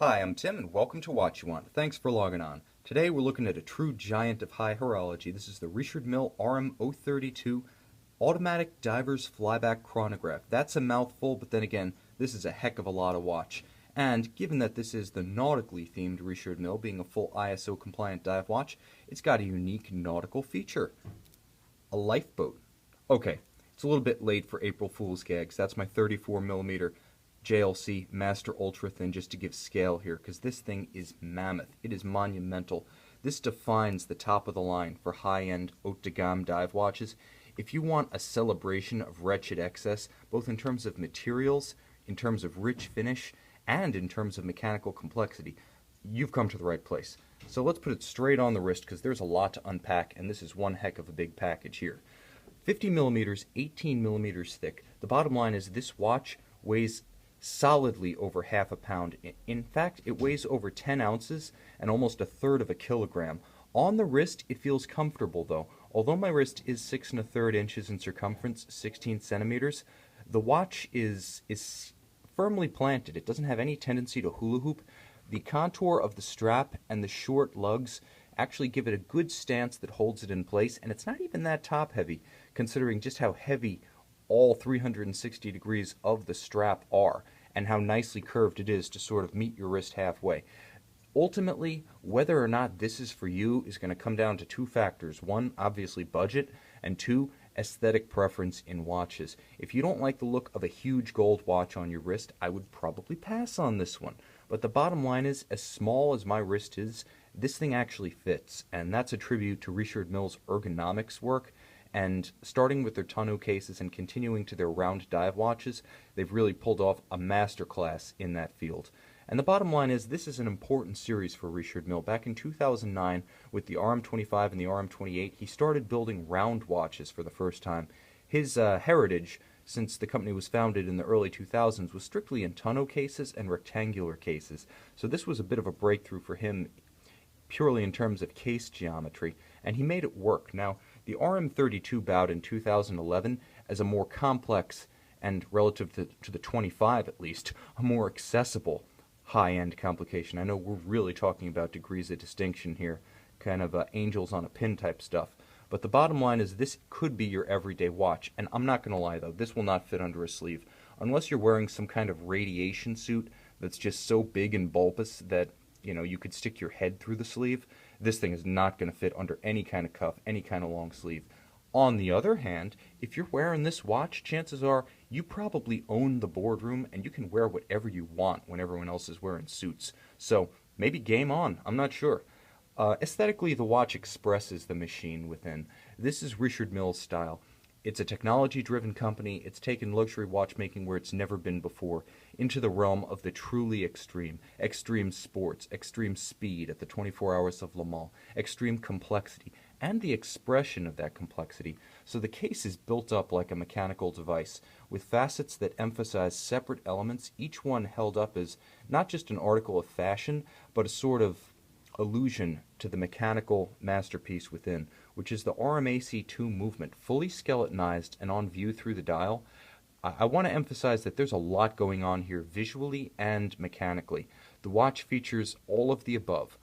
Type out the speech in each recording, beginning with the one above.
Hi, I'm Tim, and welcome to What You Want. Thanks for logging on. Today we're looking at a true giant of high horology. This is the Richard Mille RM032 Automatic Diver's Flyback Chronograph. That's a mouthful, but then again, this is a heck of a lot of watch. And given that this is the nautically themed Richard Mille, being a full ISO compliant dive watch, it's got a unique nautical feature. A lifeboat. Okay, it's a little bit late for April Fool's gags. That's my 34mm JLC Master Ultra Thin, just to give scale here, because this thing is mammoth. It is monumental. This defines the top of the line for high-end haute de gamme dive watches. If you want a celebration of wretched excess, both in terms of materials, in terms of rich finish, and in terms of mechanical complexity, you've come to the right place. So let's put it straight on the wrist, because there's a lot to unpack, and this is one heck of a big package here. 50 millimeters, 18 millimeters thick. The bottom line is this watch weighs solidly over half a pound. In fact, it weighs over 10 ounces and almost a third of a kilogram. On the wrist, it feels comfortable though. Although my wrist is 6 1/3 inches in circumference, 16 centimeters, the watch is firmly planted. It doesn't have any tendency to hula hoop. The contour of the strap and the short lugs actually give it a good stance that holds it in place, and it's not even that top heavy, considering just how heavy all 360 degrees of the strap are, and how nicely curved it is to sort of meet your wrist halfway. Ultimately, whether or not this is for you is going to come down to two factors. One, obviously budget, and two, aesthetic preference in watches. If you don't like the look of a huge gold watch on your wrist, I would probably pass on this one. But the bottom line is, as small as my wrist is, this thing actually fits, and that's a tribute to Richard Mille's ergonomics work. And starting with their tonneau cases and continuing to their round dive watches, they've really pulled off a masterclass in that field. And the bottom line is, this is an important series for Richard Mille. Back in 2009, with the RM25 and the RM28, he started building round watches for the first time. His heritage, since the company was founded in the early 2000s, was strictly in tonneau cases and rectangular cases. So this was a bit of a breakthrough for him, purely in terms of case geometry, and he made it work. Now, the RM32 bowed in 2011 as a more complex and, relative to the 25 at least, a more accessible high-end complication. I know we're really talking about degrees of distinction here, kind of angels on a pin type stuff. But the bottom line is, this could be your everyday watch, and I'm not going to lie though, this will not fit under a sleeve. Unless you're wearing some kind of radiation suit that's just so big and bulbous that you could stick your head through the sleeve, this thing is not going to fit under any kind of cuff, any kind of long sleeve. On the other hand, if you're wearing this watch, chances are you probably own the boardroom and you can wear whatever you want when everyone else is wearing suits. So maybe game on, I'm not sure. Aesthetically, the watch expresses the machine within. This is Richard Mille's style. It's a technology-driven company. It's taken luxury watchmaking where it's never been before, into the realm of the truly extreme. Extreme sports, extreme speed at the 24 Hours of Le Mans, extreme complexity, and the expression of that complexity. So the case is built up like a mechanical device, with facets that emphasize separate elements, each one held up as not just an article of fashion, but a sort of allusion to the mechanical masterpiece within, which is the RMAC2 movement, fully skeletonized and on view through the dial. I want to emphasize that there's a lot going on here visually and mechanically. The watch features all of the above: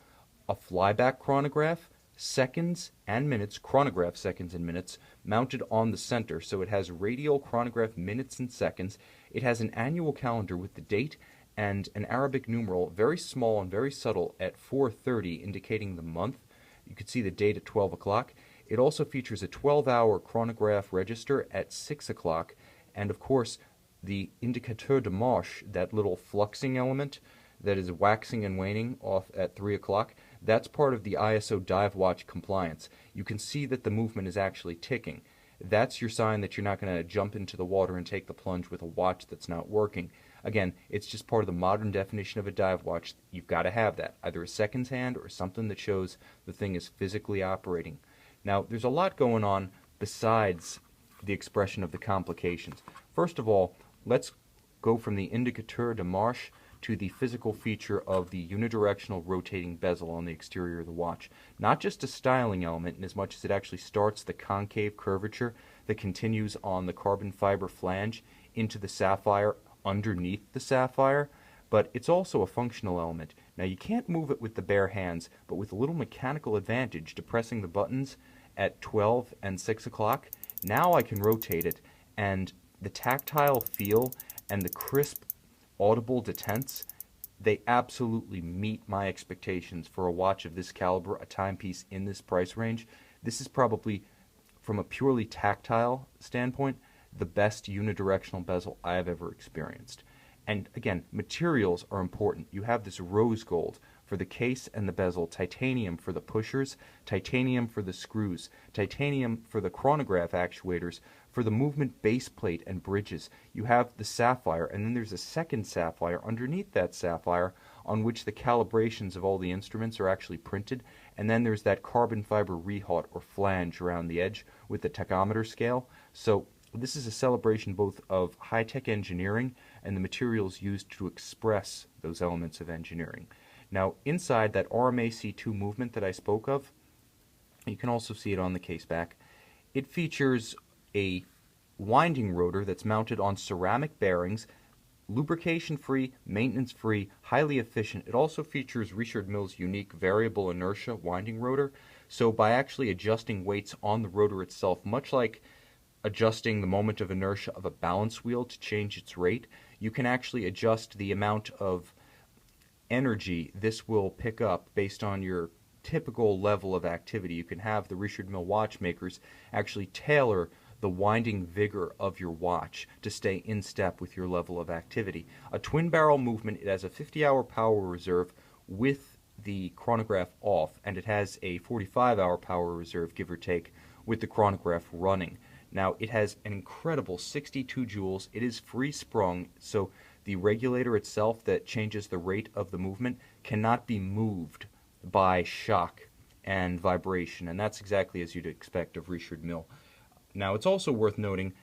a flyback chronograph, seconds and minutes, chronograph seconds and minutes, mounted on the center, so it has radial chronograph minutes and seconds. It has an annual calendar with the date and an Arabic numeral, very small and very subtle, at 4:30, indicating the month. You can see the date at 12 o'clock. It also features a 12-hour chronograph register at 6 o'clock, and of course the indicateur de marche, that little fluxing element that is waxing and waning off at 3 o'clock, that's part of the ISO dive watch compliance. You can see that the movement is actually ticking. That's your sign that you're not going to jump into the water and take the plunge with a watch that's not working. Again, it's just part of the modern definition of a dive watch. You've got to have that, either a seconds hand or something that shows the thing is physically operating. Now, there's a lot going on besides the expression of the complications. First of all, let's go from the indicateur de marche to the physical feature of the unidirectional rotating bezel on the exterior of the watch. Not just a styling element in as much as it actually starts the concave curvature that continues on the carbon fiber flange into the sapphire underneath the sapphire. but it's also a functional element. Now you can't move it with the bare hands, but with a little mechanical advantage to pressing the buttons at 12 and 6 o'clock, now I can rotate it, and the tactile feel and the crisp audible detents, they absolutely meet my expectations for a watch of this caliber, a timepiece in this price range. This is probably, from a purely tactile standpoint, the best unidirectional bezel I have ever experienced. And again, materials are important. You have this rose gold for the case and the bezel, titanium for the pushers, titanium for the screws, titanium for the chronograph actuators, for the movement base plate and bridges. You have the sapphire, and then there's a second sapphire underneath that sapphire on which the calibrations of all the instruments are actually printed, and then there's that carbon fiber rehaut or flange around the edge with the tachometer scale. So this is a celebration both of high-tech engineering and the materials used to express those elements of engineering. Now, inside that RMAC2 movement that I spoke of, you can also see it on the case back. It features a winding rotor that's mounted on ceramic bearings, lubrication-free, maintenance-free, highly efficient. It also features Richard Mille's unique variable inertia winding rotor. So by actually adjusting weights on the rotor itself, much like adjusting the moment of inertia of a balance wheel to change its rate, you can actually adjust the amount of energy this will pick up based on your typical level of activity. You can have the Richard Mille watchmakers actually tailor the winding vigor of your watch to stay in step with your level of activity. A twin barrel movement, it has a 50-hour power reserve with the chronograph off, and it has a 45-hour power reserve, give or take, with the chronograph running. Now, it has an incredible 62 joules. It is free sprung, so the regulator itself that changes the rate of the movement cannot be moved by shock and vibration, and that's exactly as you'd expect of Richard Mille. Now, it's also worth noting,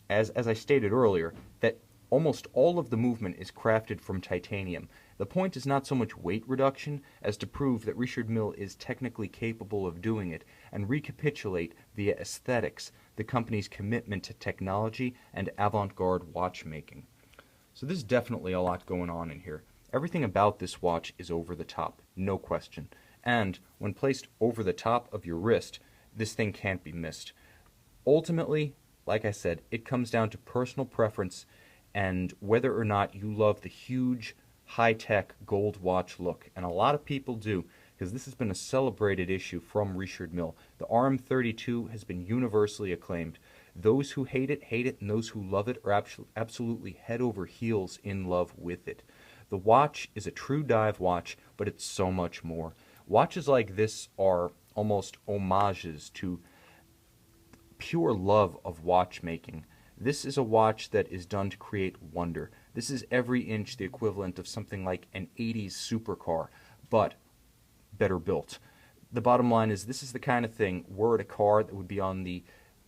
as I stated earlier, that almost all of the movement is crafted from titanium. The point is not so much weight reduction as to prove that Richard Mille is technically capable of doing it and recapitulate via aesthetics the company's commitment to technology and avant-garde watchmaking. So there's definitely a lot going on in here. Everything about this watch is over the top, no question. And when placed over the top of your wrist, this thing can't be missed. Ultimately, like I said, it comes down to personal preference and whether or not you love the huge, high-tech gold watch look. And a lot of people do, because this has been a celebrated issue from Richard Mille. The RM32 has been universally acclaimed. Those who hate it, and those who love it are absolutely head over heels in love with it. The watch is a true dive watch, but it's so much more. Watches like this are almost homages to pure love of watchmaking. This is a watch that is done to create wonder. This is every inch the equivalent of something like an 80s supercar, but better built. The bottom line is this is the kind of thing, were it a car that would be on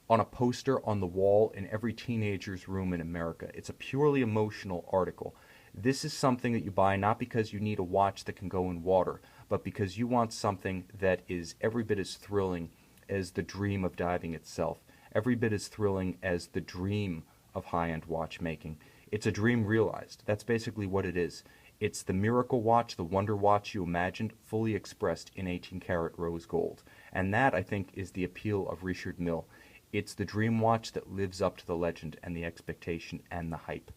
a poster on the wall in every teenager's room in America. It's a purely emotional article. This is something that you buy not because you need a watch that can go in water, but because you want something that is every bit as thrilling as the dream of diving itself, every bit as thrilling as the dream of high-end watchmaking. It's a dream realized. That's basically what it is. It's the miracle watch, the wonder watch you imagined, fully expressed in 18-karat rose gold. And that, I think, is the appeal of Richard Mille. It's the dream watch that lives up to the legend and the expectation and the hype.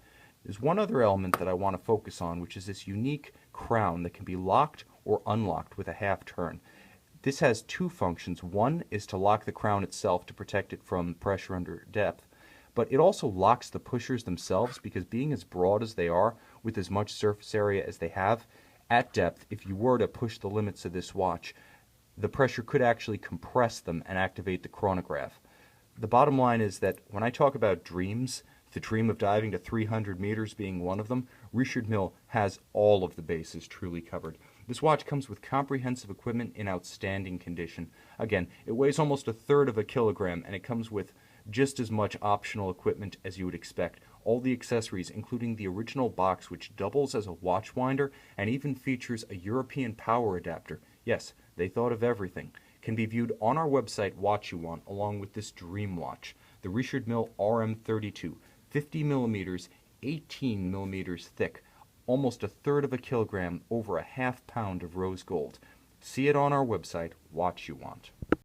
There's one other element that I want to focus on, which is this unique crown that can be locked or unlocked with a half turn. This has two functions. One is to lock the crown itself to protect it from pressure under depth, but it also locks the pushers themselves because being as broad as they are, with as much surface area as they have, at depth, if you were to push the limits of this watch, the pressure could actually compress them and activate the chronograph. The bottom line is that when I talk about dreams, the dream of diving to 300 meters being one of them, Richard Mille has all of the bases truly covered. This watch comes with comprehensive equipment in outstanding condition. Again, it weighs almost 1/3 of a kilogram, and it comes with just as much optional equipment as you would expect. All the accessories, including the original box, which doubles as a watch winder and even features a European power adapter. Yes, they thought of everything. Can be viewed on our website, Watch You Want, along with this dream watch, the Richard Mille RM32, 50 millimeters, 18 millimeters thick, almost 1/3 of a kilogram, over a half pound of rose gold. See it on our website, Watch You Want.